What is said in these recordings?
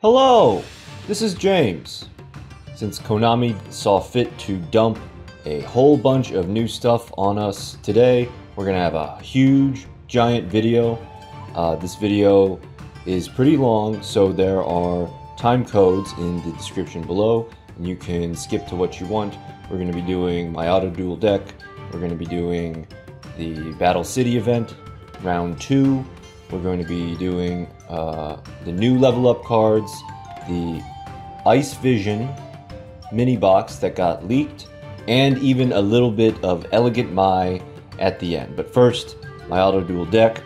Hello, this is James. Since Konami saw fit to dump a whole bunch of new stuff on us today, we're gonna have a huge, giant video. This video is pretty long, so there are time codes in the description below, and you can skip to what you want. We're gonna be doing my Autoduel Deck. We're gonna be doing the Battle City event, round 2. We're going to be doing the new level up cards, the Ice Vision Minibox that got leaked, and even a little bit of Elegant Mai at the end. But first, my Autoduel Deck.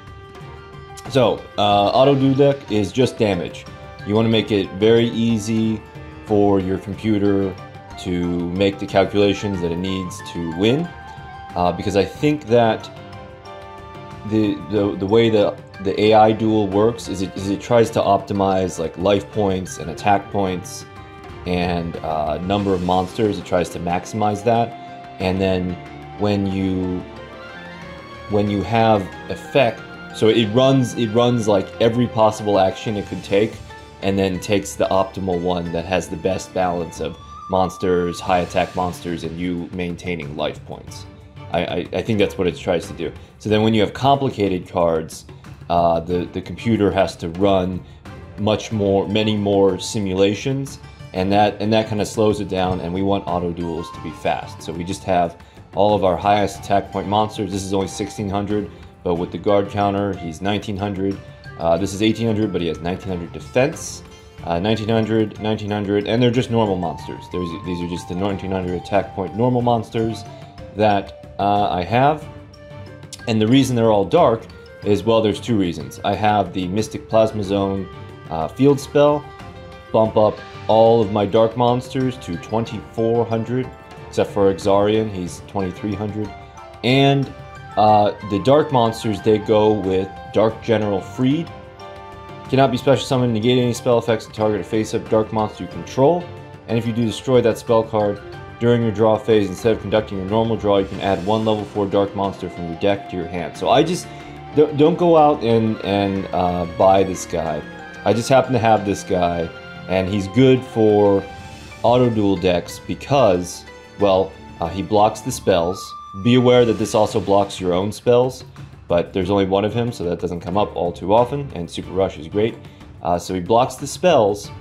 So, Autoduel Deck is just damage. You want to make it very easy for your computer to make the calculations that it needs to win, because I think that the way the AI duel works is it tries to optimize like life points and attack points and number of monsters. It tries to maximize that, and then when you have effect, so it runs like every possible action it could take, and then takes the optimal one that has the best balance of monsters, high attack monsters, and you maintaining life points. I think that's what it tries to do. So then when you have complicated cards, the computer has to run many more simulations, and that kind of slows it down, and we want auto duels to be fast. So we just have all of our highest attack point monsters. This is only 1600, but with the guard counter, he's 1900. This is 1800, but he has 1900 defense, 1900, 1900, and they're just normal monsters. These are just the 1900 attack point normal monsters that I have. And the reason they're all dark is, well, there's two reasons. I have the Mystic Plasma Zone field spell, bump up all of my dark monsters to 2400, except for Exarian, he's 2300. And the dark monsters, they go with Dark General Freed. Cannot be special summoned, negate any spell effects to target a face-up dark monster you control. And if you do destroy that spell card during your draw phase, instead of conducting your normal draw, you can add one level 4 dark monster from your deck to your hand. So I just don't go out and buy this guy. I just happen to have this guy, and he's good for auto duel decks because, well, he blocks the spells. Be aware that this also blocks your own spells, but there's only one of him, so that doesn't come up all too often, and Super Rush is great. So he blocks the spells,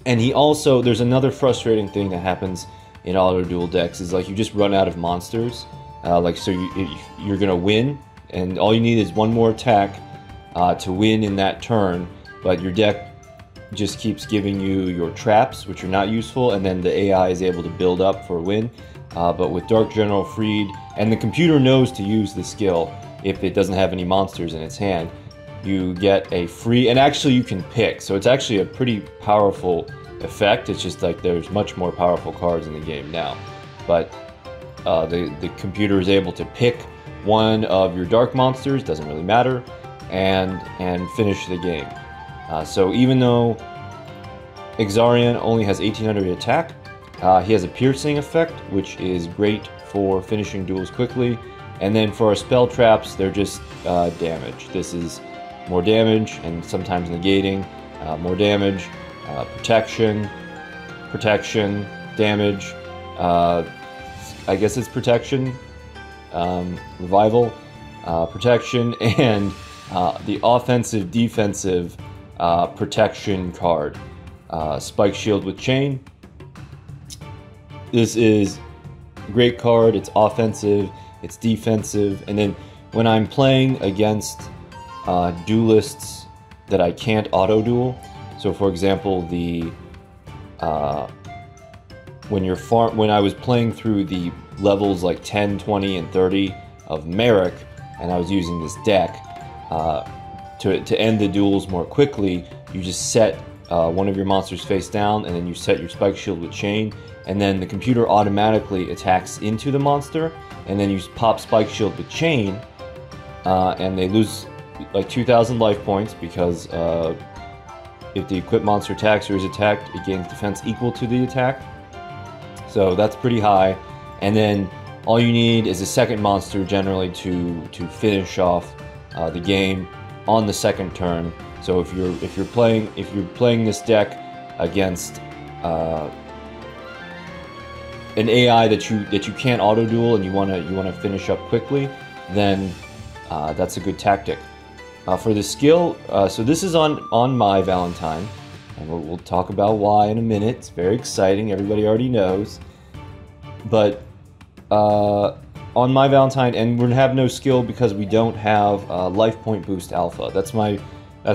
and he also, there's another frustrating thing that happens in auto duel decks, is like you just run out of monsters. So you're gonna win, and all you need is one more attack to win in that turn, but your deck just keeps giving you your traps, which are not useful, and then the AI is able to build up for a win. But with Dark General Freed, and the computer knows to use the skill if it doesn't have any monsters in its hand, you get a free, and actually you can pick, so it's actually a pretty powerful effect. It's just like there's much more powerful cards in the game now, but the computer is able to pick one of your dark monsters, doesn't really matter, and finish the game. So even though Exarian only has 1800 attack, he has a piercing effect, which is great for finishing duels quickly. And then for our spell traps, they're just damage. This is more damage and sometimes negating, more damage, protection, damage, I guess it's protection, revival, protection, and the offensive defensive protection card, Spike Shield with Chain. This is a great card. It's offensive, it's defensive, and then when I'm playing against duelists that I can't auto duel, so for example, when I was playing through the levels like 10, 20, and 30 of Merrick, and I was using this deck to end the duels more quickly, you just set one of your monsters face down, and then you set your Spike Shield with Chain, and then the computer automatically attacks into the monster, and then you pop Spike Shield with Chain, and they lose like 2000 life points because if the equipped monster attacks or is attacked, it gains defense equal to the attack. So that's pretty high. And then all you need is a second monster generally to finish off the game on the second turn. So if you're playing this deck against an AI that you can't auto duel and you wanna finish up quickly, then that's a good tactic. For the skill, so this is on my Valentine, and we'll talk about why in a minute. It's very exciting. Everybody already knows, but on my Valentine, and we're gonna have no skill because we don't have life point boost alpha. That's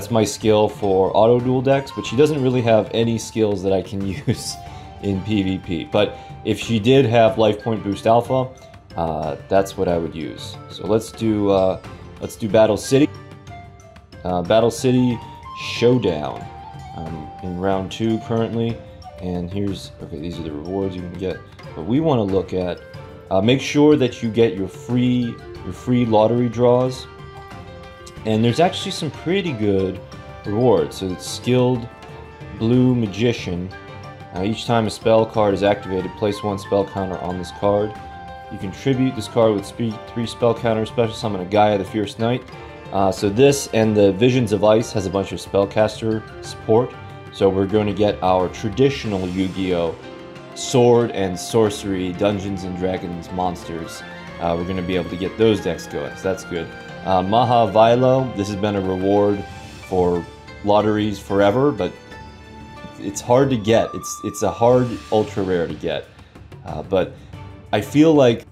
my skill for Autoduel decks, but she doesn't really have any skills that I can use in PvP. But if she did have life point boost alpha, that's what I would use. So let's do Battle City. Battle City Showdown. In round 2 currently, and these are the rewards you can get. But we want to look at make sure that you get your free lottery draws, and there's actually some pretty good rewards. So it's Skilled Blue Magician. Each time a spell card is activated, place 1 spell counter on this card. You can tribute this card with 3 spell counters, special summon a Gaia the Fierce Knight. So this and the Visions of Ice has a bunch of spellcaster support. So we're going to get our traditional Yu-Gi-Oh! Sword and Sorcery, Dungeons and Dragons monsters. We're going to be able to get those decks going, so that's good. Maha Vilo, this has been a reward for lotteries forever, but it's hard to get. It's a hard ultra rare to get. But I feel like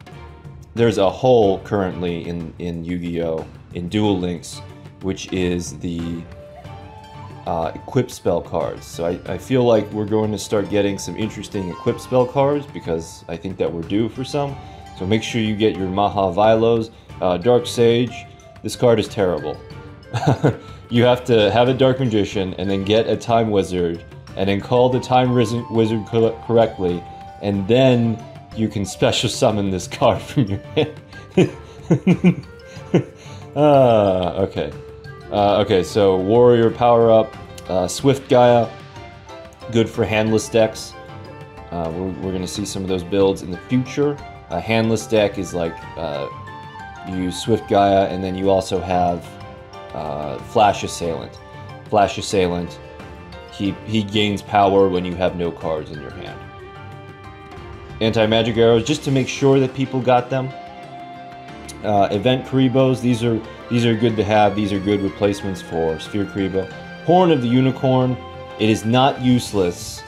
there's a hole currently in Yu-Gi-Oh! In Duel Links, which is the equip spell cards. So I feel like we're going to start getting some interesting equip spell cards, because I think that we're due for some. So make sure you get your Maha Vilos. Dark Sage, this card is terrible. You have to have a Dark Magician and then get a Time Wizard and then call the Time Wizard correctly, and then you can special summon this card from your hand. Okay. Okay, so Warrior Power Up, Swift Gaia, good for handless decks. We're going to see some of those builds in the future. A handless deck is like you use Swift Gaia, and then you also have Flash Assailant. Flash Assailant, he gains power when you have no cards in your hand. Anti-Magic Arrows, just to make sure that people got them. Event Karibos, these are good to have. These are good replacements for Sphere Karibo. Horn of the Unicorn, it is not useless.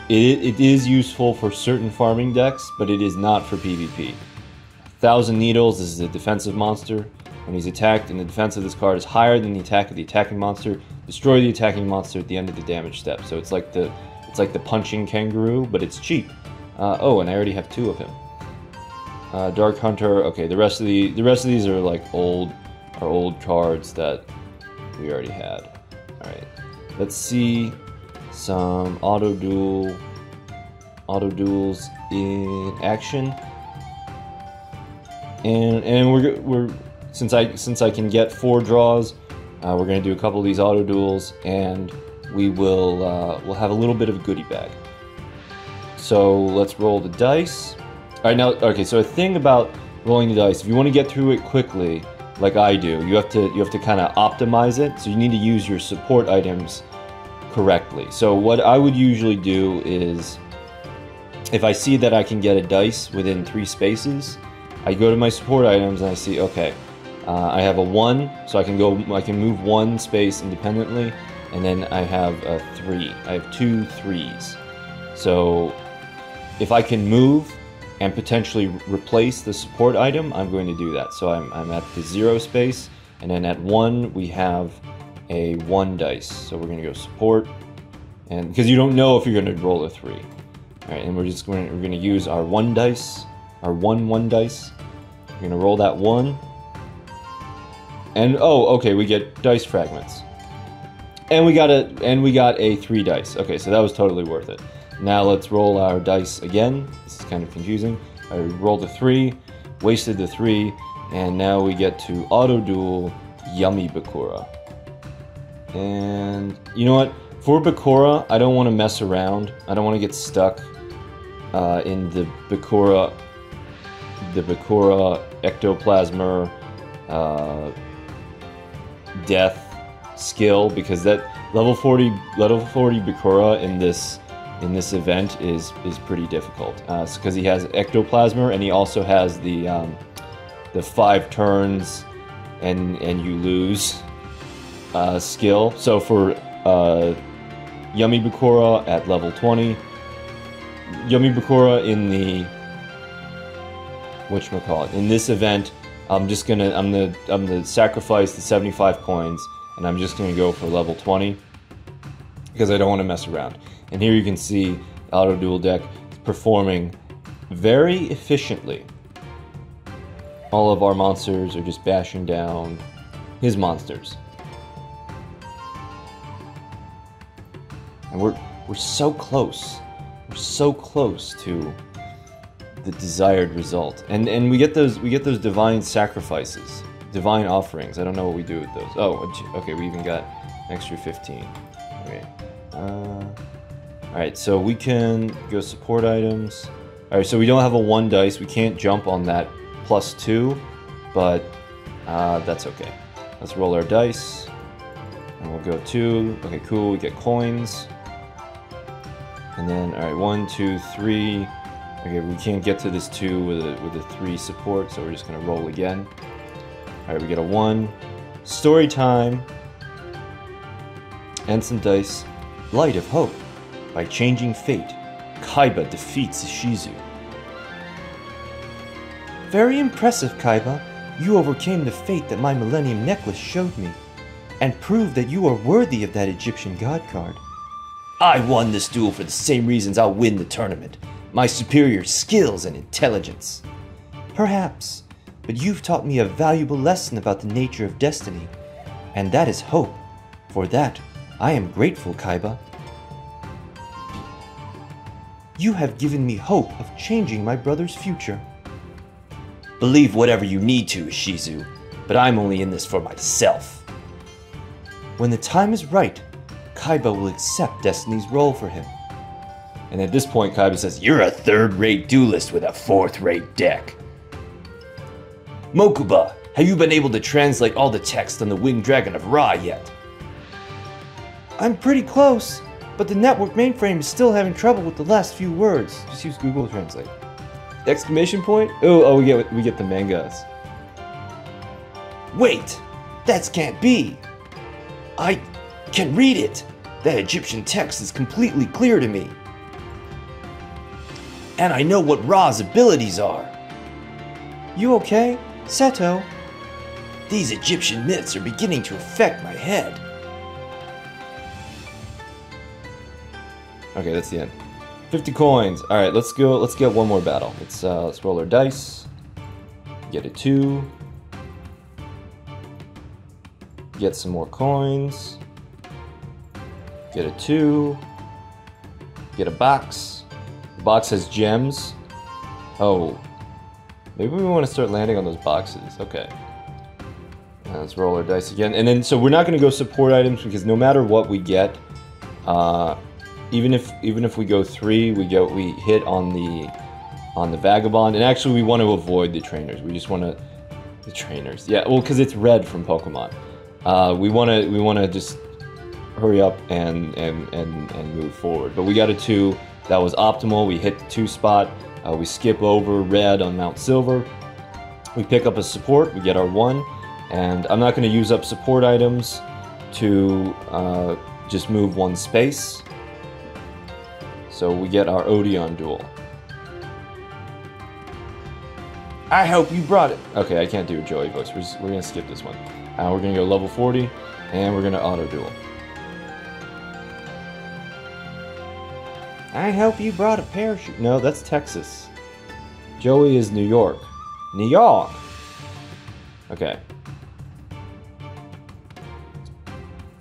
It is useful for certain farming decks, but it is not for PvP. 1,000 Needles, this is a defensive monster. When he's attacked and the defense of this card is higher than the attack of the attacking monster, destroy the attacking monster at the end of the damage step. So it's like the punching kangaroo, but it's cheap. Oh, and I already have 2 of him. Dark Hunter. Okay, the rest of these are like old cards that we already had. All right, let's see some auto duels in action. And we're since I can get 4 draws, we're gonna do a couple of these auto duels, and we'll have a little bit of a goodie bag. So let's roll the dice. All right, now, okay, so a thing about rolling the dice, if you want to get through it quickly, like I do, you have to kind of optimize it, so you need to use your support items correctly. So what I would usually do is, if I see that I can get a dice within 3 spaces, I go to my support items and I see, okay, I have a 1, so I can move 1 space independently, and then I have a 3. I have 2 3s. So if I can move and potentially replace the support item, I'm going to do that. So I'm at the 0 space, and then at 1 we have a 1 dice. So we're going to go support, and because you don't know if you're going to roll a 3. All right, and we're going to use our 1 dice, our 1 dice. We're going to roll that 1, and oh, okay, we get dice fragments, and we got a 3 dice. Okay, so that was totally worth it. Now let's roll our dice again. This is kind of confusing. I rolled a 3, wasted the 3, and now we get to auto duel Yummy Bakura. And you know what? For Bakura, I don't want to mess around. I don't want to get stuck in the Bakura Ectoplasmer Death skill, because that level 40 Bakura in this event is pretty difficult. Because he has Ectoplasmer, and he also has the 5 turns and you lose skill. So for Yummy Bakura at level 20, Yummy Bakura in the in this event, I'm gonna sacrifice the 75 coins, and I'm just gonna go for level 20 because I don't want to mess around. And here you can see Autoduel Deck is performing very efficiently. All of our monsters are just bashing down his monsters, and we're so close. We're so close to the desired result, and we get those divine sacrifices, divine offerings. I don't know what we do with those. Oh, okay, we even got extra 15. Okay. Alright, so we can go support items. Alright, so we don't have a 1 dice. We can't jump on that +2, but that's okay. Let's roll our dice, and we'll go 2. Okay, cool. We get coins, and then alright, 1, 2, 3. Okay, we can't get to this 2 with a 3 support, so we're just gonna roll again. Alright, we get a 1. Story time. And some dice. Light of Hope. By changing fate, Kaiba defeats Ishizu. Very impressive, Kaiba. You overcame the fate that my Millennium Necklace showed me, and proved that you are worthy of that Egyptian god card. I won this duel for the same reasons I'll win the tournament. My superior skills and intelligence. Perhaps, but you've taught me a valuable lesson about the nature of destiny, and that is hope. For that, I am grateful, Kaiba. You have given me hope of changing my brother's future. Believe whatever you need to, Ishizu, but I'm only in this for myself. When the time is right, Kaiba will accept Destiny's role for him. And at this point, Kaiba says, "You're a third-rate duelist with a fourth-rate deck." Mokuba, have you been able to translate all the text on the Winged Dragon of Ra yet? I'm pretty close, but the network mainframe is still having trouble with the last few words. Just use Google Translate. Exclamation point? Oh, we get the mangas. Wait, that can't be. I can read it. That Egyptian text is completely clear to me. And I know what Ra's abilities are. You okay, Seto? These Egyptian myths are beginning to affect my head. Okay, that's the end. 50 coins. All right, let's go. Let's get one more battle. Let's roll our dice. Get a 2. Get some more coins. Get a 2. Get a box. The box has gems. Oh, maybe we want to start landing on those boxes. Okay. Let's roll our dice again, and then so we're not going to go support items because no matter what we get, even if we go 3, we hit on the Vagabond, and actually we want to avoid the trainers. We just want the trainers. Yeah, well, because it's red from Pokemon. We want to just hurry up and move forward. But we got a 2. That was optimal. We hit the 2 spot. We skip over red on Mount Silver. We pick up a support. We get our 1, and I'm not going to use up support items to just move 1 space. So we get our Odeon Duel. I hope you brought it. Okay, I can't do a Joey voice. We're going to skip this one. We're going to go level 40, and we're going to auto duel. I hope you brought a parachute. No, that's Texas. Joey is New York. New York! Okay.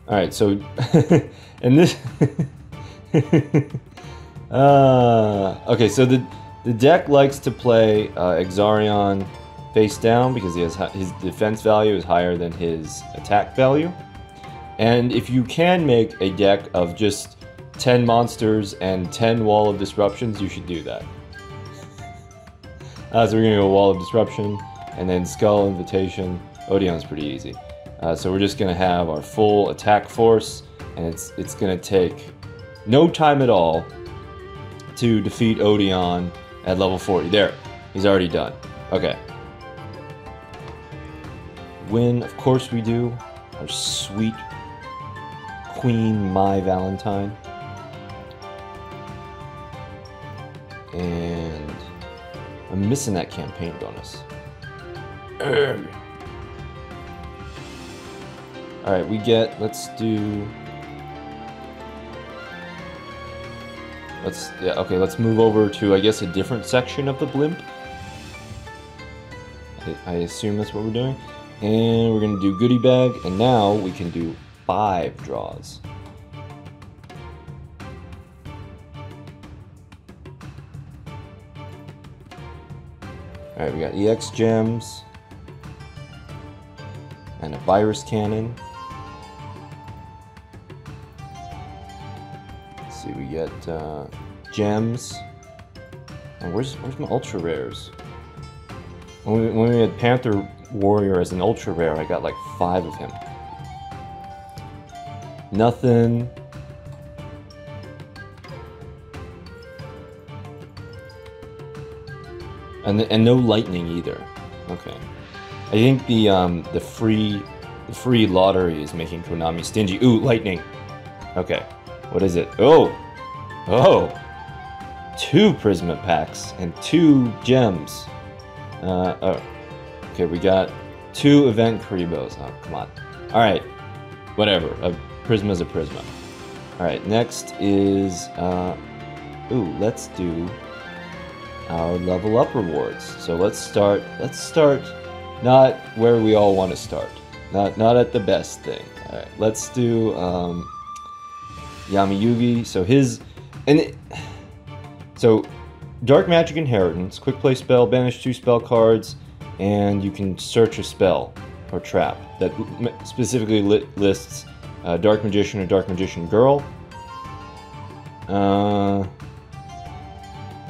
Alright, so... and this... okay, so the deck likes to play Exarion face down because his defense value is higher than his attack value. And if you can make a deck of just 10 monsters and 10 Wall of Disruptions, you should do that. So we're going to go Wall of Disruption, and then Skull Invitation. Odeon's pretty easy. So we're just gonna have our full attack force, and it's gonna take no time at all to defeat Odeon at level 40. There, he's already done. Okay. Win, of course we do. Our sweet Queen My Valentine. And I'm missing that campaign bonus. Alright, we get, let's move over to, I guess, a different section of the blimp. I assume that's what we're doing. And we're going to do goodie bag, and now we can do 5 draws. Alright, we got EX gems, and a virus cannon. Let's see, we get gems. And where's my ultra rares? When we had Panther Warrior as an ultra rare, I got like 5 of him. Nothing. And no lightning either. Okay. I think the free lottery is making Konami stingy. Ooh, lightning. Okay. What is it? Oh! 2 Prisma packs and 2 gems. Oh. Okay, we got 2 event Karibos. Oh, come on. Alright. Whatever. A Prisma's a Prisma. Alright, next is... let's do our level up rewards. So let's start not where we all want to start. Not at the best thing. Alright, let's do Yami-Yugi. So Dark Magic Inheritance, quick play spell, banish 2 spell cards, and you can search a spell or trap that specifically lists Dark Magician or Dark Magician Girl.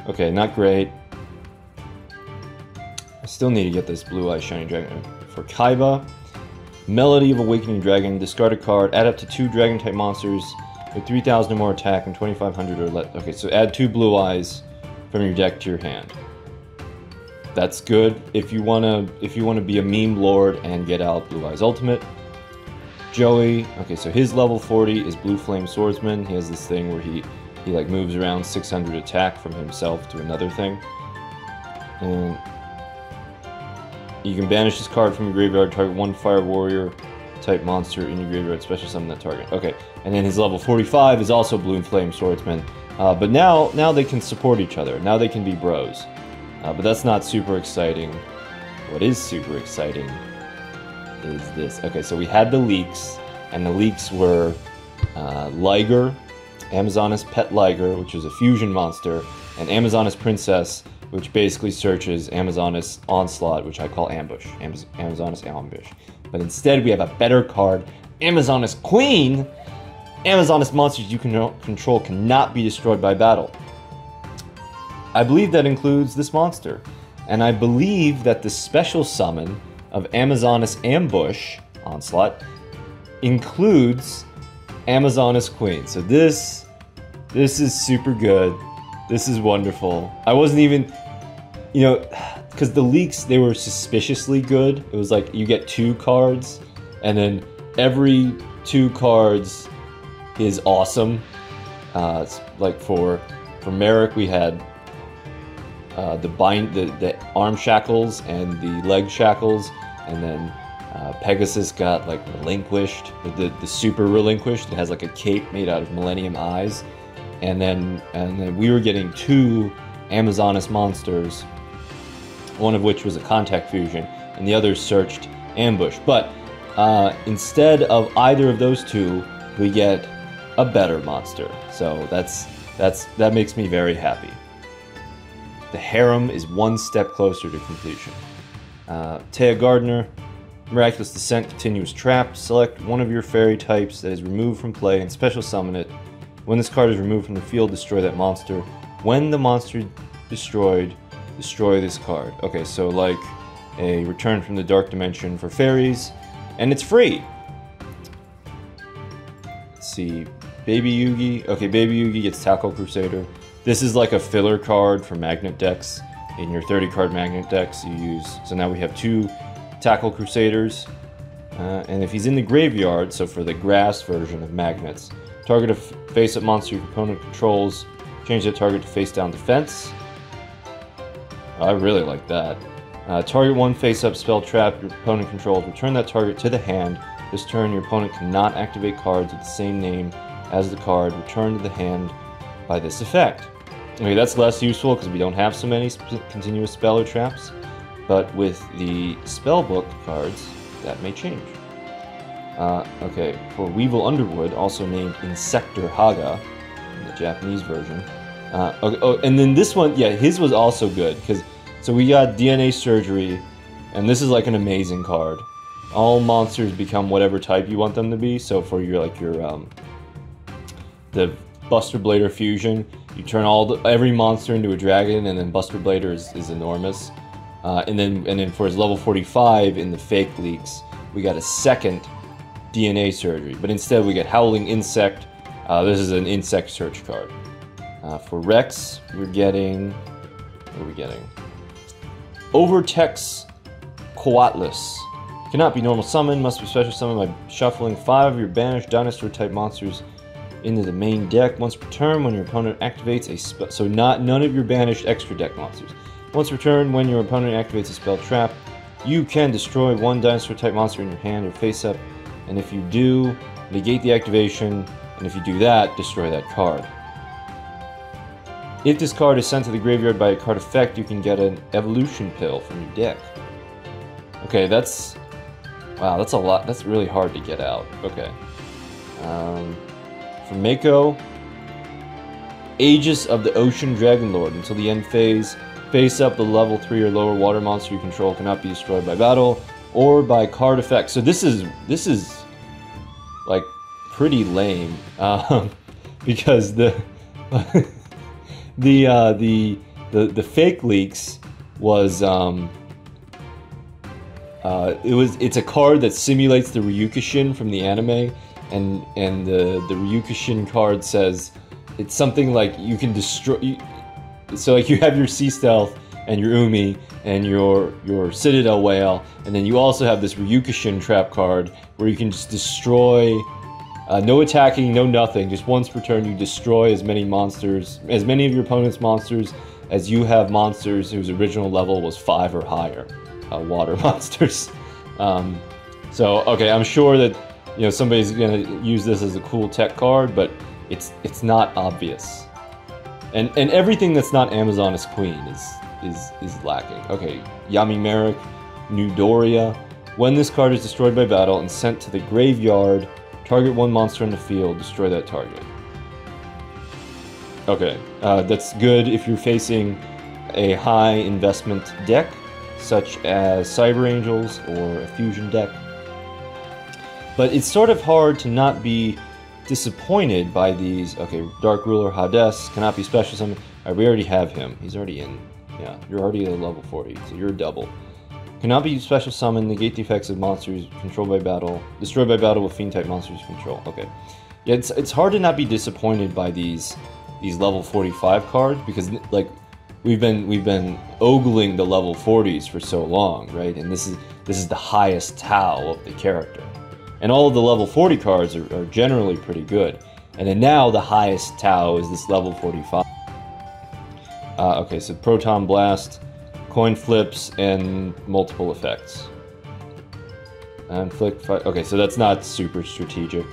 Okay, not great. I still need to get this Blue Eye Shiny Dragon. For Kaiba, Melody of Awakening Dragon, discard a card, add up to 2 Dragon-type monsters with 3,000 or more attack and 2,500 or less. Okay, so add 2 Blue Eyes from your deck to your hand. That's good if you wanna be a meme lord and get out Blue Eyes Ultimate. Joey, okay, so his level 40 is Blue Flame Swordsman. He has this thing where he like moves around 600 attack from himself to another thing. And you can banish this card from your graveyard, target 1 Fire Warrior type monster in your graveyard, special summon that target. Okay, and then his level 45 is also Blue Flame Swordsman. But now they can support each other. Now they can be bros. But that's not super exciting. What is super exciting is this. Okay, so we had the leaks, and the leaks were Liger, Amazoness Pet Liger, which is a fusion monster, and Amazoness Princess, which basically searches Amazoness Onslaught, which I call Ambush. Amazoness Ambush. But instead we have a better card, Amazoness Queen. Amazoness monsters you control cannot be destroyed by battle. I believe that includes this monster. And I believe that the special summon of Amazoness Ambush, Onslaught, includes Amazoness Queen. So this is super good. This is wonderful. I wasn't even, because the leaks, they were suspiciously good. It was like you get 2 cards, and then every 2 cards is awesome. It's like for Merrick, we had the arm shackles and the leg shackles, and then Pegasus got like relinquished, the super relinquished. It has like a cape made out of Millennium Eyes, and then we were getting 2 Amazoness monsters, one of which was a Contact Fusion, and the other searched Ambush. But instead of either of those 2, we get a better monster. So that makes me very happy. The harem is 1 step closer to completion. Taya Gardner, Miraculous Descent, Continuous Trap. Select one of your fairy types that is removed from play and special summon it. When this card is removed from the field, destroy that monster. When the monster is destroyed, destroy this card. Okay, so like a Return from the Dark Dimension for fairies, and it's free. Let's see, Baby Yugi. Okay, Baby Yugi gets Tackle Crusader. This is like a filler card for magnet decks. In your 30-card magnet decks, you use. So now we have 2 Tackle Crusaders. And if he's in the graveyard, so for the grass version of magnets, target a face-up monster your opponent controls, change that target to face-down defense. I really like that. Target 1 face-up spell trap your opponent controls, return that target to the hand. This turn, your opponent cannot activate cards with the same name as the card returned to the hand by this effect. Okay, that's less useful because we don't have so many continuous spell or traps, but with the spellbook cards, that may change. Okay, for Weevil Underwood, also named Insector Haga, in the Japanese version. Okay, oh, and then this one, yeah, his was also good, because, so we got DNA Surgery, and this is like an amazing card. All monsters become whatever type you want them to be, so for your, like, your, the Buster Blader fusion, you turn every monster into a dragon, and then Buster Blader is enormous. And then for his level 45 in the fake leaks, we got a second DNA Surgery, but instead we get Howling Insect. This is an insect search card. For Rex, we're getting, what are we getting? Overtex Coatless. Cannot be normal summon, must be special summon by shuffling 5 of your banished dinosaur type monsters into the main deck. Once per turn, when your opponent activates a spell, so none of your banished extra deck monsters. Once per turn, when your opponent activates a spell trap, you can destroy 1 dinosaur type monster in your hand or face up, and if you do, negate the activation, and if you do that, destroy that card. If this card is sent to the graveyard by a card effect, you can get an evolution pill from your deck. Okay, that's, wow, that's a lot. That's really hard to get out. Okay. For Mako, Aegis of the Ocean Dragonlord. Until the end phase, face up the level 3 or lower water monster you control cannot be destroyed by battle or by card effect. So this is like pretty lame, because the the fake leaks was it's a card that simulates the Ryukushin from the anime, and the Ryukushin card says it's something like you can destroy. So like you have your Sea Stealth and your Umi and your Citadel Whale, and then you also have this Ryukushin trap card where you can just destroy. No attacking, no nothing. Just once per turn, you destroy as many monsters, as many of your opponent's monsters as you have monsters whose original level was 5 or higher. Water monsters. So okay, I'm sure that somebody's gonna use this as a cool tech card, but it's not obvious. And everything that's not Amazoness Queen is lacking. Okay, Yami Merrick, New Doria. When this card is destroyed by battle and sent to the graveyard, target 1 monster in the field, destroy that target. Okay, that's good if you're facing a high investment deck, such as Cyber Angels or a fusion deck. But it's sort of hard to not be disappointed by these. Okay, Dark Ruler Hades cannot be special summoned. Alright, we already have him. He's already in. Yeah, you're already at level 40, so you're a double. Cannot be special summoned, negate the effects of monsters controlled by battle, destroyed by battle with fiend type monsters you control. Okay. Yeah, it's hard to not be disappointed by these level 45 cards, because like we've been ogling the level 40s for so long, right? And this is the highest Tau of the character. And all of the level 40 cards are generally pretty good. And then now the highest Tau is this level 45. Okay, so Proton Blast, coin flips, and multiple effects. And flick, okay, so that's not super strategic.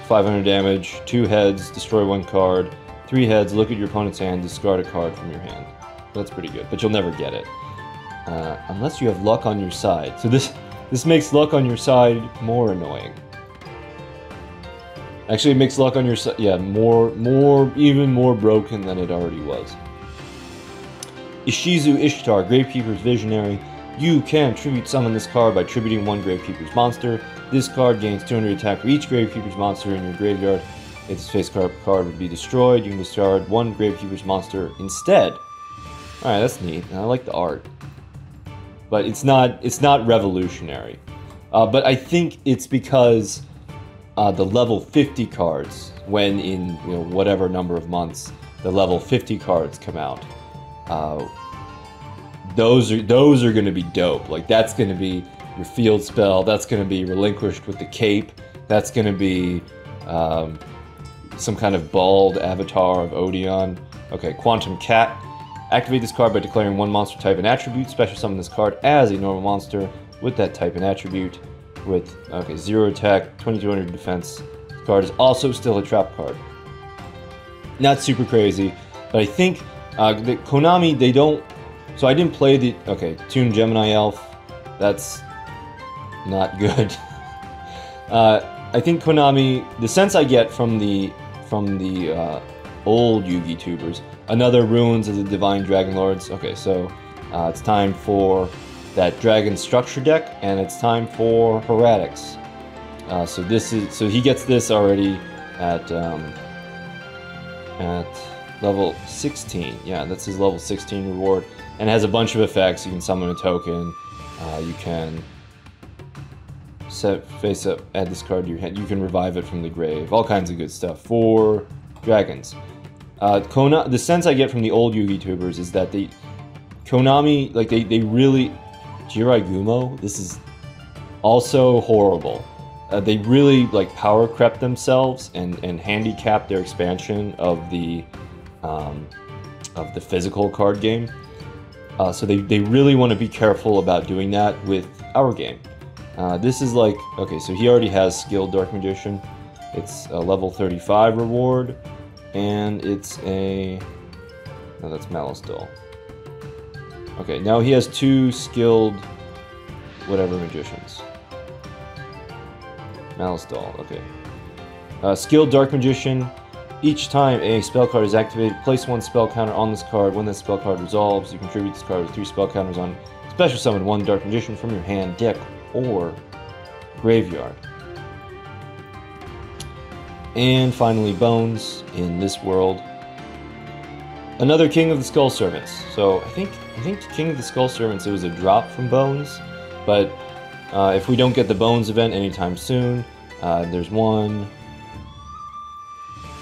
500 damage, 2 heads, destroy 1 card, 3 heads, look at your opponent's hand, discard a card from your hand. That's pretty good, but you'll never get it. Unless you have luck on your side. So this makes luck on your side more annoying. Actually, it makes luck on your side, yeah, even more broken than it already was. Ishizu Ishtar, Gravekeeper's Visionary. You can tribute summon this card by tributing 1 Gravekeeper's monster. This card gains 200 attack for each Gravekeeper's monster in your graveyard. If this face card would be destroyed, you can discard 1 Gravekeeper's monster instead. Alright, that's neat. I like the art. But it's not revolutionary. But I think it's because the level 50 cards, when in whatever number of months the level 50 cards come out, those are going to be dope. Like, that's going to be your field spell. That's going to be relinquished with the cape. That's going to be some kind of bald avatar of Odeon. Okay, Quantum Cat. Activate this card by declaring one monster type and attribute. Special summon this card as a normal monster with that type and attribute. With 0 attack, 2200 defense. This card is also still a trap card. Not super crazy, but I think that Konami, they don't. So I didn't play the Toon Gemini Elf. That's not good. I think Konami, the sense I get from the old Yugi tubers, another Runes of the Divine Dragon Lords. Okay, so it's time for that Dragon Structure deck, and it's time for Heretics. So he gets this already at level 16. Yeah, that's his level 16 reward, and it has a bunch of effects. You can summon a token. You can set face up, add this card to your hand. You can revive it from the grave. All kinds of good stuff for dragons. The sense I get from the old Yugi tubers is that Konami, like they really, Jirai Gumo, this is also horrible. They really like power crept themselves and handicapped their expansion of the physical card game. So they really want to be careful about doing that with our game. This is like, okay, so he already has Skilled Dark Magician. It's a level 35 reward, and it's no, that's Malice Doll. Okay, now he has 2 skilled whatever magicians. Malice Doll, okay. Skilled Dark Magician. Each time a spell card is activated, place 1 spell counter on this card. When that spell card resolves, you contribute this card with 3 spell counters on. Special summon 1 Dark Magician from your hand, deck, or graveyard. And finally, Bones in this world. Another King of the Skull Servants. So I think King of the Skull Servants, it was a drop from Bones, but if we don't get the Bones event anytime soon, there's 1,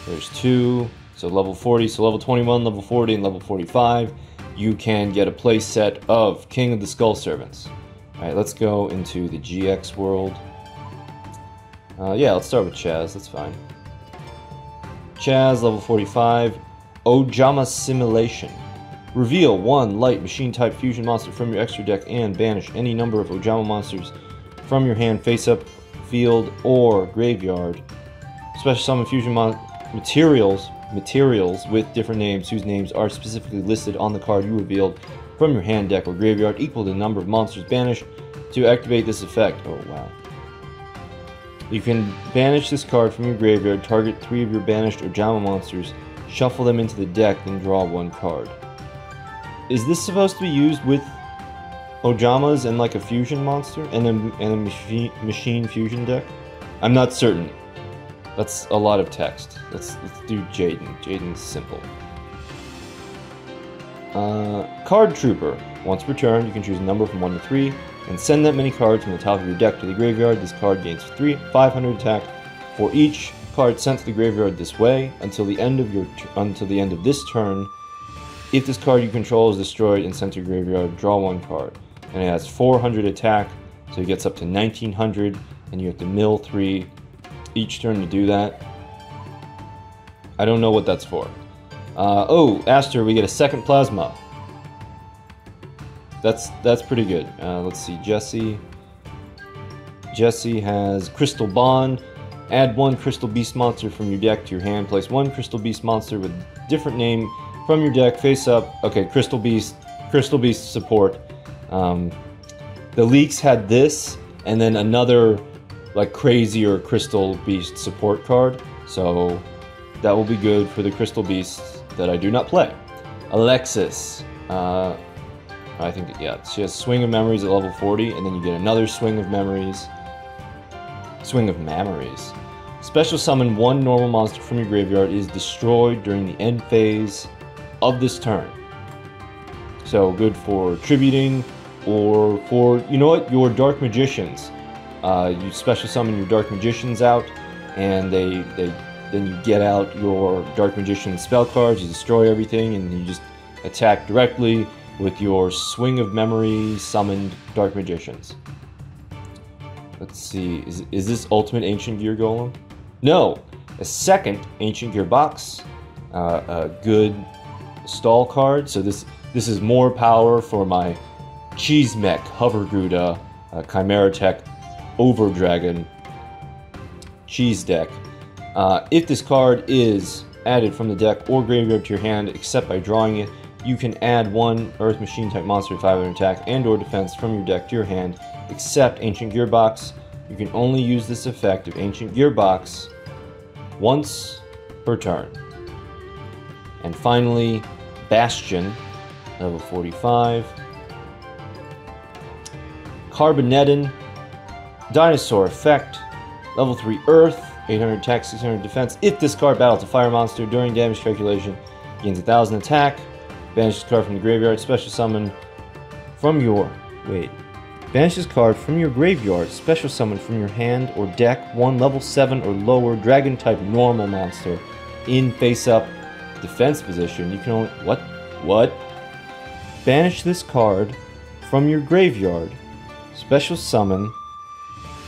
there's 2, so level 40, so level 21, level 40, and level 45, you can get a play set of King of the Skull Servants. Alright, let's go into the GX world. Yeah, let's start with Chaz, that's fine. Chaz, level 45, Ojama Simulation. Reveal 1 light machine-type fusion monster from your extra deck and banish any number of Ojama monsters from your hand, face-up, field, or graveyard. Special summon fusion materials with different names whose names are specifically listed on the card you revealed from your hand, deck, or graveyard equal to the number of monsters banished. To activate this effect, oh wow. You can banish this card from your graveyard, target 3 of your banished Ojama monsters, shuffle them into the deck, then draw 1 card. Is this supposed to be used with Ojamas and like a fusion monster and a machine fusion deck? I'm not certain. That's a lot of text. Let's do Jaden. Jaden's simple. Card Trooper. Once per turn, you can choose a number from 1 to 3 and send that many cards from the top of your deck to the graveyard. This card gains 500 attack for each card sent to the graveyard this way until the end of this turn. If this card you control is destroyed and sent to your graveyard, draw 1 card. And it has 400 attack, so it gets up to 1900, and you have to mill 3 each turn to do that. I don't know what that's for. Oh, Aster, we get a 2nd Plasma. That's pretty good. Let's see, Jesse. Jesse has Crystal Bond. Add 1 Crystal Beast monster from your deck to your hand. Place 1 Crystal Beast monster with different name from your deck, face up. Okay, Crystal Beast support. The leaks had this, and then another like crazier Crystal Beast support card. So that will be good for the Crystal Beasts that I do not play. Alexis. I think, yeah, she has Swing of Memories at level 40, and then you get another Swing of Memories. Swing of Memories. Special summon 1 normal monster from your graveyard is destroyed during the end phase of this turn. So good for tributing, or for, you know what, your Dark Magicians. You special summon your Dark Magicians out, and then you get out your Dark Magician spell cards, you destroy everything, and you just attack directly with your Swing of Memory summoned Dark Magicians. Let's see, is this Ultimate Ancient Gear Golem? No! A second Ancient Gear box, a good stall card, so this is more power for my Cheese Mech Hover Gouda Chimera Tech Over Dragon Cheese deck. If this card is added from the deck or graveyard to your hand, except by drawing it, you can add one Earth Machine type monster 500 attack and or defense from your deck to your hand, except Ancient Gearbox. You can only use this effect of Ancient Gearbox once per turn. And finally, Bastion, level 45. Carbonettin, Dinosaur effect, level 3 Earth, 800 attack, 600 defense. If this card battles a fire monster during damage calculation, gains 1000 attack. Banish this card from the graveyard, special summon from your... Banish this card from your graveyard, special summon from your hand or deck one level 7 or lower dragon type normal monster in face-up defense position. You can only... What? Banish this card from your graveyard, special summon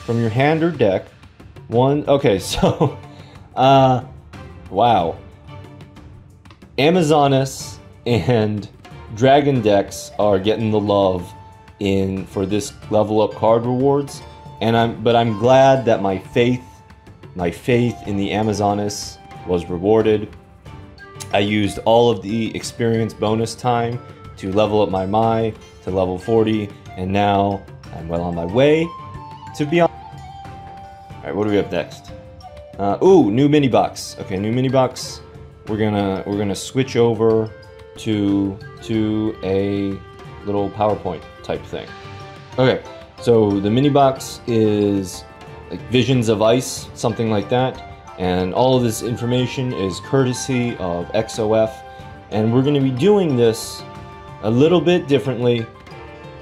from your hand or deck one... Okay, so... wow. Amazonas and Dragon decks are getting the love for this level up card rewards, and I'm glad that my faith in the Amazonas was rewarded. I used all of the experience bonus time to level up my Mai to level 40, and now I'm well on my way to be on. Alright, what do we have next? Ooh, new Minibox. Okay, new Minibox. We're gonna switch over to a little PowerPoint type thing. Okay, so the Minibox is like Visions of Ice, something like that, and all of this information is courtesy of XOF, and we're gonna be doing this a little bit differently.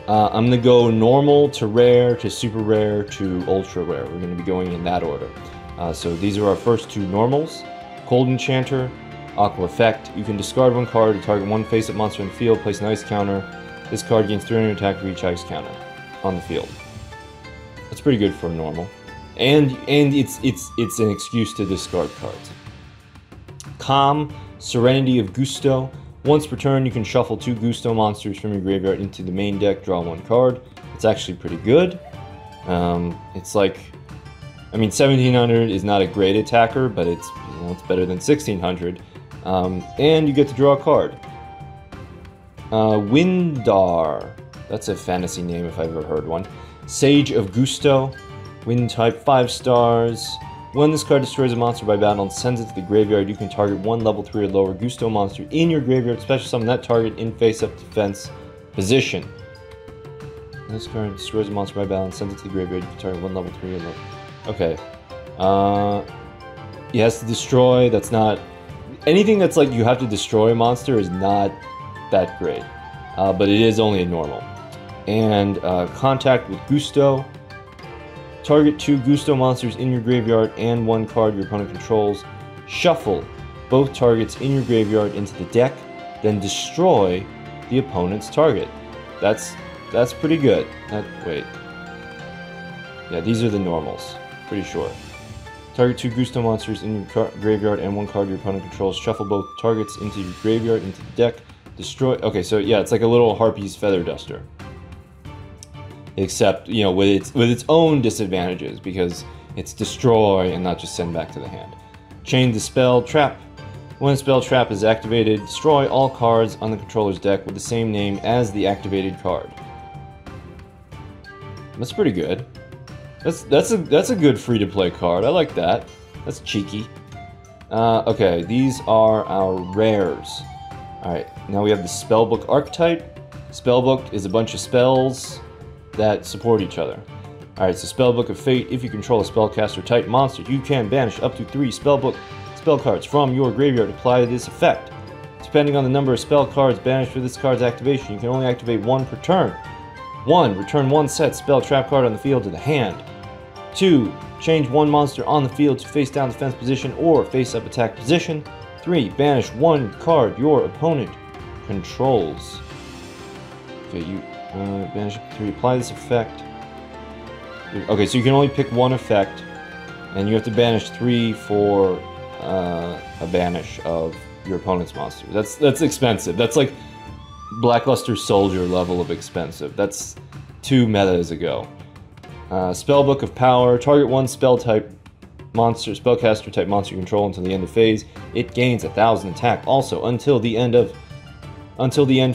I'm gonna go normal to rare to super rare to ultra rare. We're gonna be going in that order. So these are our first two normals. Cold Enchanter, Aqua Effect. You can discard one card to target one face-up monster in the field, place an ice counter. This card gains 300 attack for each ice counter on the field. That's pretty good for a normal. And it's an excuse to discard cards. Calm, Serenity of Gusto. Once per turn, you can shuffle 2 Gusto monsters from your graveyard into the main deck, draw 1 card. It's actually pretty good. It's like, I mean, 1700 is not a great attacker, but it's, you know, it's better than 1600. And you get to draw a card. Windar. That's a fantasy name if I've ever heard one. Sage of Gusto. Wind type, 5 stars. When this card destroys a monster by battle and sends it to the graveyard, you can target one level 3 or lower Gusto monster in your graveyard, special summon that target in face-up defense position. When this card destroys a monster by battle and sends it to the graveyard, you can target one level 3 or lower. Okay. He has to destroy, that's not... Anything that's like you have to destroy a monster is not that great. But it is only a normal. And Contact with Gusto. Target 2 Gusto monsters in your graveyard and 1 card your opponent controls. Shuffle both targets in your graveyard into the deck, then destroy the opponent's target. That's pretty good. Wait. Yeah, these are the normals. Pretty sure. Target 2 Gusto monsters in your graveyard and 1 card your opponent controls. Shuffle both targets into your graveyard, into the deck. Destroy... Okay, so yeah, it's like a little Harpy's Feather Duster. Except, you know, with its own disadvantages, because it's destroy and not just send back to the hand. Chain the Spell Trap. When a spell trap is activated, destroy all cards on the controller's deck with the same name as the activated card. That's pretty good. That's a good free-to-play card. I like that. That's cheeky. Okay, these are our rares. Alright, now we have the Spellbook Archetype. Spellbook is a bunch of spells that support each other. Alright, so Spellbook of Fate. If you control a spellcaster type monster, you can banish up to 3 Spellbook spell cards from your graveyard to apply this effect. Depending on the number of spell cards banished for this card's activation, you can only activate 1 per turn. 1. Return 1 set spell trap card on the field to the hand. 2. Change one monster on the field to face down defense position or face up attack position. 3. Banish one card your opponent controls. Okay, you banish 3. Apply this effect. Okay, so you can only pick one effect, and you have to banish 3 for a banish of your opponent's monster. That's expensive. That's like Blackluster Soldier level of expensive. That's 2 metas ago. Spellbook of Power. Target one spell type monster, spellcaster type monster you control until the end of phase. It gains 1,000 attack. Also, until the end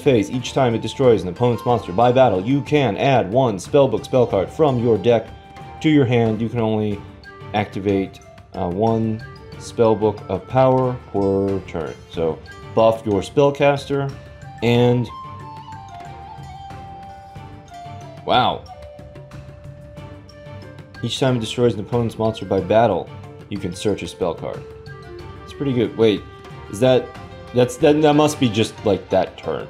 phase, each time it destroys an opponent's monster by battle, you can add one spellbook spell card from your deck to your hand. You can only activate one spellbook of power per turn. So buff your spellcaster and wow. Each time it destroys an opponent's monster by battle, you can search a spell card. It's pretty good. Wait, is that must be just like that turn.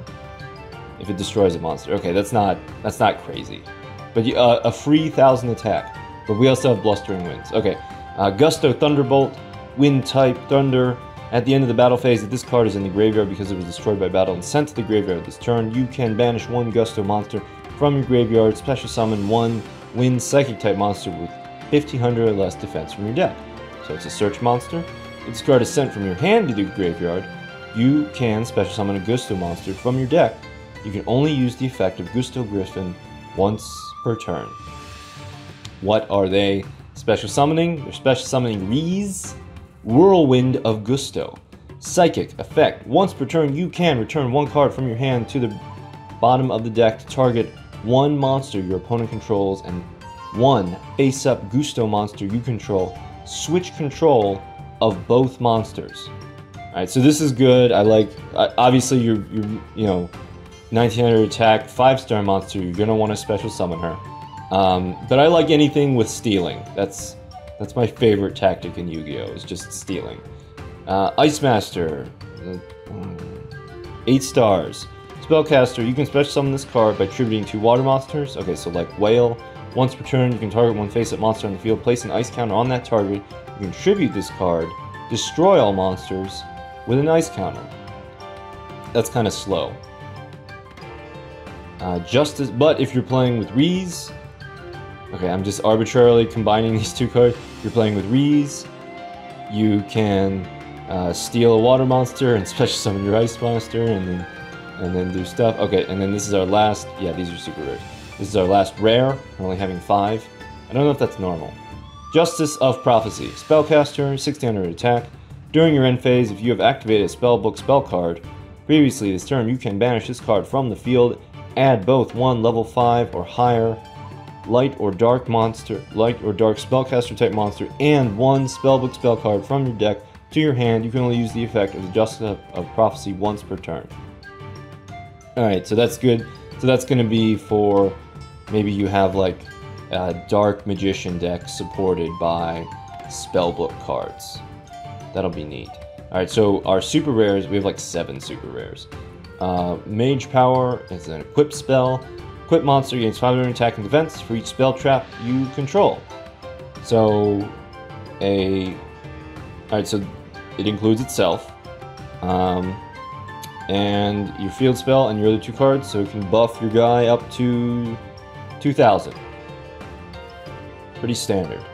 If it destroys a monster. Okay, that's not crazy. But a free 1,000 attack. But we also have Blustering Winds. Okay. Gusto Thunderbolt, Wind type, Thunder. At the end of the battle phase, if this card is in the graveyard because it was destroyed by battle and sent to the graveyard this turn, you can banish one Gusto monster from your graveyard, special summon one Wind Psychic type monster with 1,500 or less defense from your deck. So it's a search monster. If this card is sent from your hand to the graveyard, you can special summon a Gusto monster from your deck. You can only use the effect of Gusto Griffin once per turn. What are they special summoning? They're special summoning Reese, Whirlwind of Gusto. Psychic effect. Once per turn, you can return one card from your hand to the bottom of the deck to target one monster your opponent controls and one face-up Gusto monster you control. Switch control of both monsters. Alright, so this is good. I like, obviously you're you know, 1900 attack, 5-star monster, you're gonna want to special summon her. But I like anything with stealing. That's my favorite tactic in Yu-Gi-Oh! Is just stealing. Ice Master, 8 stars. Spellcaster, you can special summon this card by tributing 2 water monsters. Okay, so like Whale. Once per turn, you can target one face-up monster on the field, place an ice counter on that target. You can tribute this card, destroy all monsters with an ice counter. That's kind of slow. Justice, but if you're playing with Reese, okay, I'm just arbitrarily combining these 2 cards. If you're playing with Reese, you can steal a water monster and special summon your ice monster, and then do stuff. Okay, and then this is our last. Yeah, these are super rares. This is our last rare. We're only having 5. I don't know if that's normal. Justice of Prophecy. Spellcaster, 1600 attack. During your end phase, if you have activated a spellbook spell card previously this turn, you can banish this card from the field. Add both one level 5 or higher light or dark spellcaster type monster and one spellbook spell card from your deck to your hand. You can only use the effect of the Justice of Prophecy once per turn. Alright, so that's good. So that's going to be for maybe you have like a Dark Magician deck supported by spellbook cards. That'll be neat. Alright, so our super rares, we have like 7 super rares. Mage Power is an equipped spell. Equipped monster gains 500 attack and defense for each spell trap you control. So, alright, so it includes itself. And your field spell and your other 2 cards, so it can buff your guy up to 2,000. Pretty standard.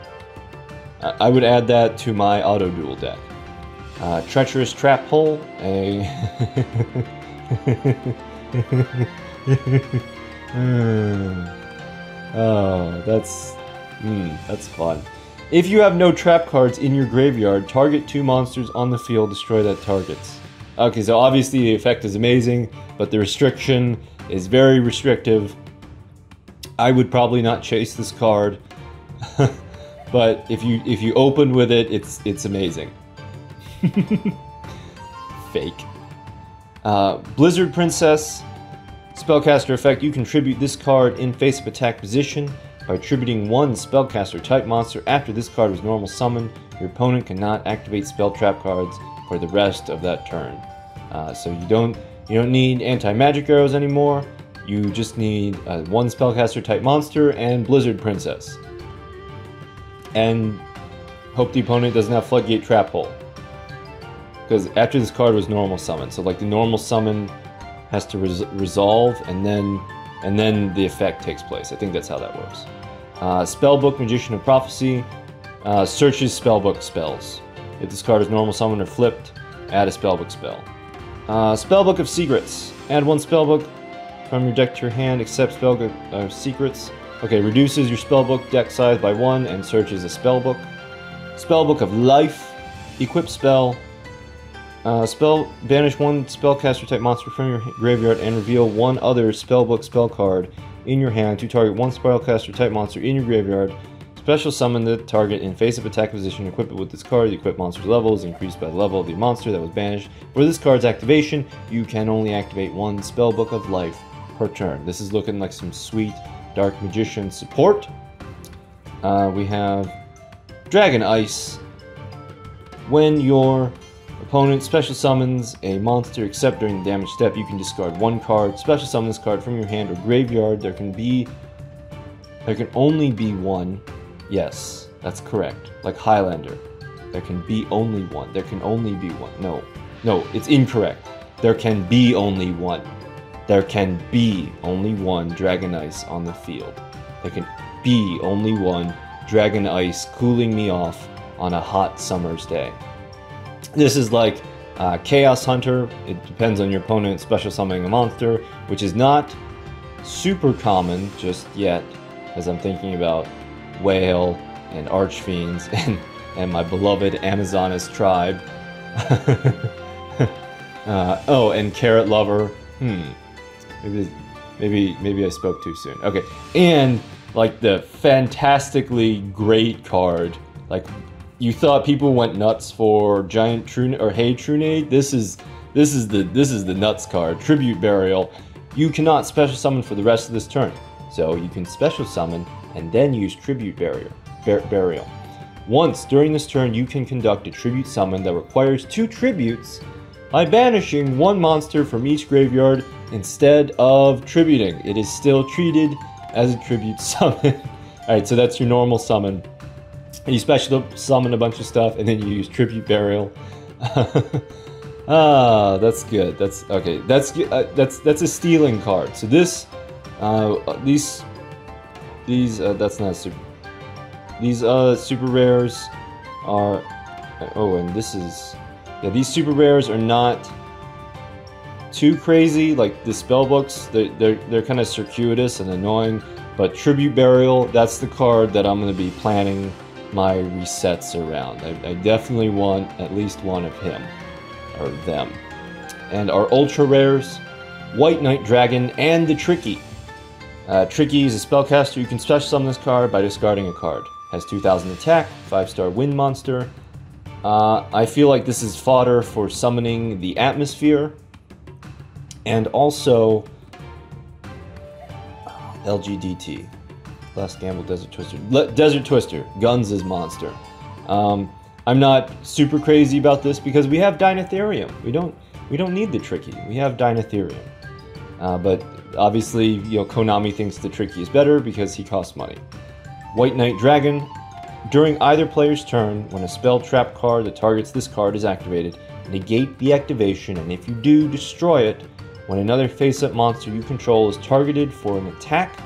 I would add that to my Autoduel deck. Treacherous Trap Hole, Oh, that's fun. If you have no trap cards in your graveyard, target 2 monsters on the field, destroy that targets. Okay, so obviously the effect is amazing, but the restriction is very restrictive. I would probably not chase this card, but if you open with it, it's amazing. Fake. Blizzard Princess. Spellcaster effect, you contribute this card in face-up attack position by attributing 1 spellcaster type monster after this card was normal summoned. Your opponent cannot activate spell trap cards for the rest of that turn. So you don't need anti-magic arrows anymore. You just need 1 spellcaster type monster and Blizzard Princess. and hope the opponent doesn't have Floodgate Trap Hole. Because after this card was normal summon, so like the normal summon has to resolve, and then the effect takes place. I think that's how that works. Spellbook, Magician of Prophecy, searches spellbook spells. If this card is normal summon or flipped, add a spellbook spell. Spellbook of Secrets. Add one spellbook from your deck to your hand, except Spellbook of Secrets. Okay, reduces your spellbook deck size by 1 and searches a spellbook. Spellbook of Life. Equip spell. Banish one spellcaster type monster from your graveyard and reveal one other spellbook spell card in your hand to target one spellcaster type monster in your graveyard. Special summon the target in face-up attack position. Equip it with this card. The equipped monster's level is increased by the level of the monster that was banished. For this card's activation, you can only activate one Spellbook of Life per turn. This is looking like some sweet Dark Magician support. We have Dragon Ice. When your opponent special summons a monster except during the damage step, you can discard one card. Special summon this card from your hand or graveyard. There can only be one. Yes, that's correct. Like Highlander. There can be only one. There can only be one. No, it's incorrect. There can be only one. There can be only one Dragon Ice on the field. There can be only one Dragon Ice cooling me off on a hot summer's day. This is like Chaos Hunter. It depends on your opponent special summoning a monster, which is not super common just yet, as I'm thinking about Whale and Archfiends and my beloved Amazoness tribe. Oh, and Carrot Lover. Maybe I spoke too soon. Okay, and like the fantastically great card, like you thought people went nuts for Giant Trunade or Hey Trunade. This is the nuts card. Tribute Burial. You cannot special summon for the rest of this turn, so you can special summon and then use Tribute Burial. Once during this turn, you can conduct a tribute summon that requires 2 tributes by banishing one monster from each graveyard instead of tributing. It is still treated as a tribute summon. Alright, so that's your normal summon. You special summon a bunch of stuff and then you use Tribute Burial. That's good. That's okay. That's a stealing card. So this that's not super. These super rares are, oh, and this is, yeah, these super rares are not too crazy. Like the spellbooks, they're kind of circuitous and annoying. But Tribute Burial, that's the card that I'm going to be planning my resets around. I definitely want at least one of him or them. And our ultra rares, White Knight Dragon and the Tricky. Tricky is a spellcaster. You can special summon this card by discarding a card. Has 2000 attack, 5-star wind monster. I feel like this is fodder for summoning the Atmosphere. And also LGDT. Last Gamble, Desert Twister. Desert Twister, Guns' monster. I'm not super crazy about this because we have Dinotherium. We don't need the Tricky. We have Dinotherium. But obviously, you know, Konami thinks the Tricky is better because he costs money. White Knight Dragon. During either player's turn, when a spell trap card that targets this card is activated, negate the activation, and if you do, destroy it. When another face-up monster you control is targeted for an attack,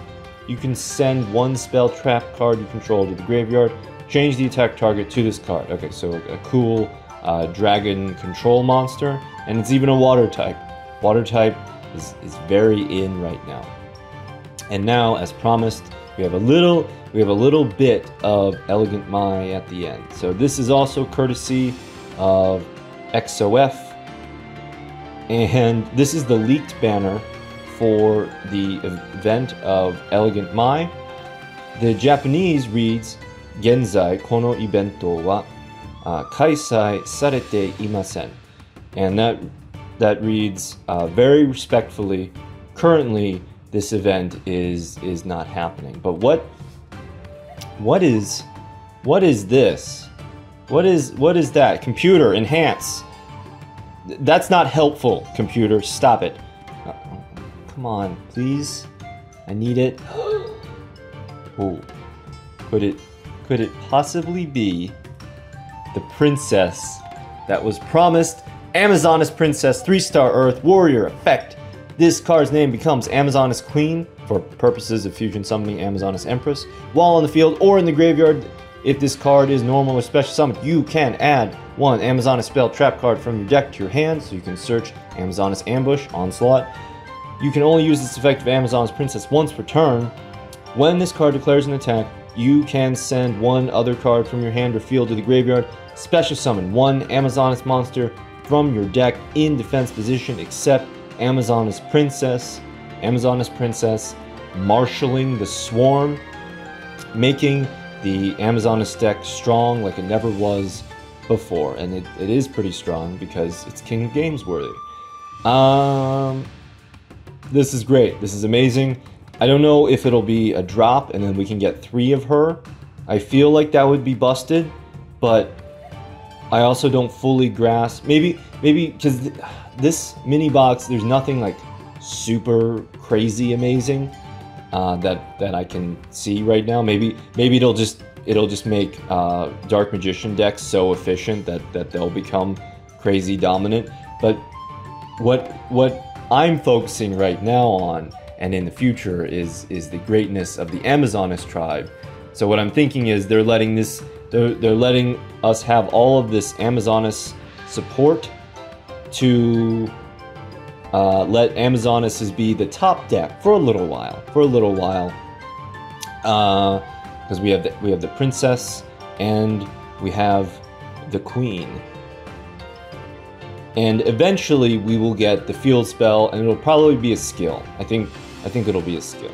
you can send one spell trap card you control to the graveyard. Change the attack target to this card. Okay, so a cool dragon control monster, and it's even a water type. Water type is very in right now. And now, as promised, we have a little bit of Elegant Mai at the end. So this is also courtesy of XOF, and this is the leaked banner for the event of Elegant Mai. The Japanese reads, Genzai kono ibento wa kaisai sarete imasen. And that reads very respectfully, currently this event is not happening. But what is this? What is that? Computer, enhance. That's not helpful, computer. Stop it. Come on, please. I need it. Oh, could could it possibly be the princess that was promised? Amazoness Princess, 3-star Earth, Warrior, effect. This card's name becomes Amazoness Queen for purposes of fusion summoning Amazoness Empress. While on the field or in the graveyard, if this card is normal or special summoned, you can add 1 Amazoness spell trap card from your deck to your hand, so you can search Amazoness Ambush, Onslaught. You can only use this effect of Amazoness Princess once per turn. When this card declares an attack, you can send 1 other card from your hand or field to the graveyard. Special summon 1 Amazoness monster from your deck in defense position, except Amazoness Princess. Amazoness Princess marshalling the swarm, making the Amazoness deck strong like it never was before. And it is pretty strong because it's King of Games worthy. This is great. This is amazing. I don't know if it'll be a drop and then we can get 3 of her. I feel like that would be busted, but I also don't fully grasp. Maybe because this mini box, there's nothing like super crazy amazing that I can see right now. Maybe it'll just make Dark Magician decks so efficient that they'll become crazy dominant. But what I'm focusing right now on and in the future is the greatness of the Amazoness tribe. So what I'm thinking is they're letting us have all of this Amazoness support to let Amazonesses be the top deck for a little while. Because we have the princess and we have the queen. And eventually we will get the field spell, and it'll probably be a skill. I think it'll be a skill.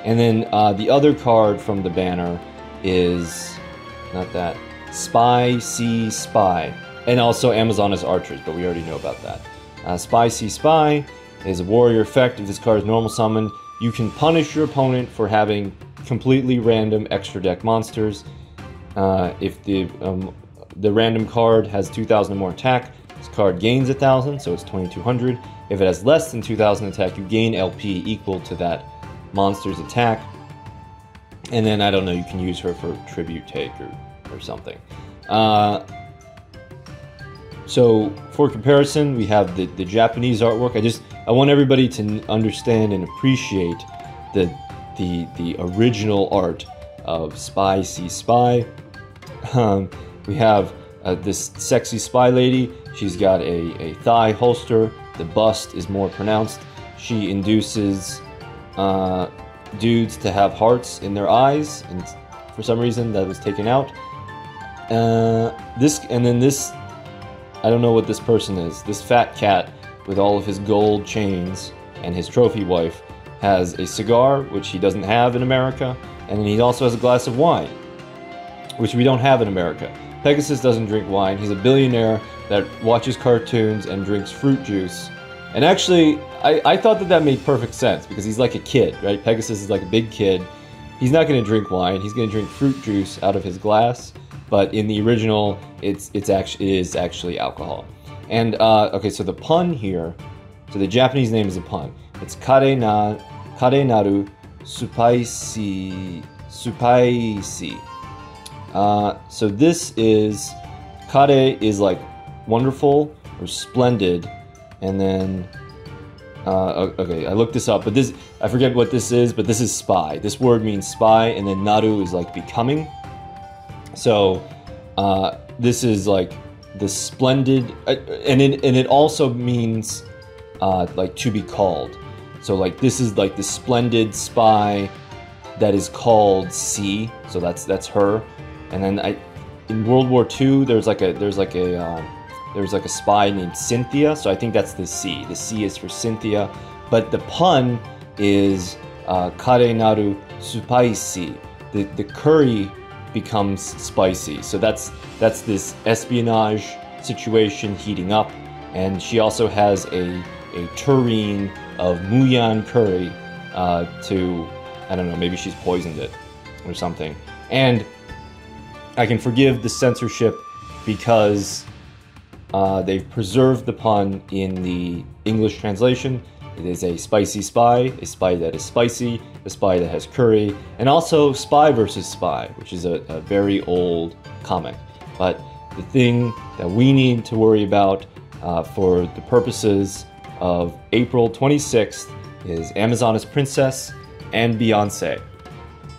And then the other card from the banner is not that. Spy See Spy. And also Amazoness Archers, but we already know about that. Spy See Spy is a warrior effect. If this card is normal summon, you can punish your opponent for having completely random extra deck monsters. If the random card has 2,000 or more attack, this card gains 1,000, so it's 2,200. If it has less than 2,000 attack, you gain LP equal to that monster's attack. And then, I don't know, you can use her for tribute take or something. So, for comparison, we have the Japanese artwork. I want everybody to understand and appreciate the original art of Spy See Spy. We have this sexy spy lady. She's got a thigh holster. The bust is more pronounced. She induces dudes to have hearts in their eyes, and for some reason that was taken out. This, I don't know what this person is. This fat cat with all of his gold chains and his trophy wife has a cigar, which he doesn't have in America, and then he also has a glass of wine, which we don't have in America. Pegasus doesn't drink wine. He's a billionaire that watches cartoons and drinks fruit juice. And actually, I thought that made perfect sense because he's like a kid, right? Pegasus is like a big kid. He's not going to drink wine. He's going to drink fruit juice out of his glass. But in the original, it is actually alcohol. And okay, so the pun here, so the Japanese name is a pun. It's kare naru supaisi. So this is, kare is like wonderful or splendid, and then okay, I looked this up, but this, I forget what this is, but this is spy. This word means spy, and then naru is like becoming. So this is like the splendid, and it also means like to be called. So like this is like the splendid spy that is called C. So that's her. And then in World War II, there's like a spy named Cynthia. So I think that's the C. The C is for Cynthia, but the pun is kare naru supaisi. The curry becomes spicy. So that's this espionage situation heating up, and she also has a tureen of Muyan curry to, I don't know, maybe she's poisoned it or something. And I can forgive the censorship because they've preserved the pun in the English translation. It is a spicy spy, a spy that is spicy, a spy that has curry, and also Spy versus Spy, which is a very old comic. But the thing that we need to worry about for the purposes of April 26th is Amazoness Princess and Beyonce.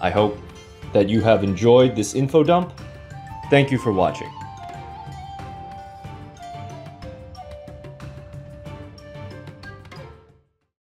I hope that you have enjoyed this info dump. Thank you for watching.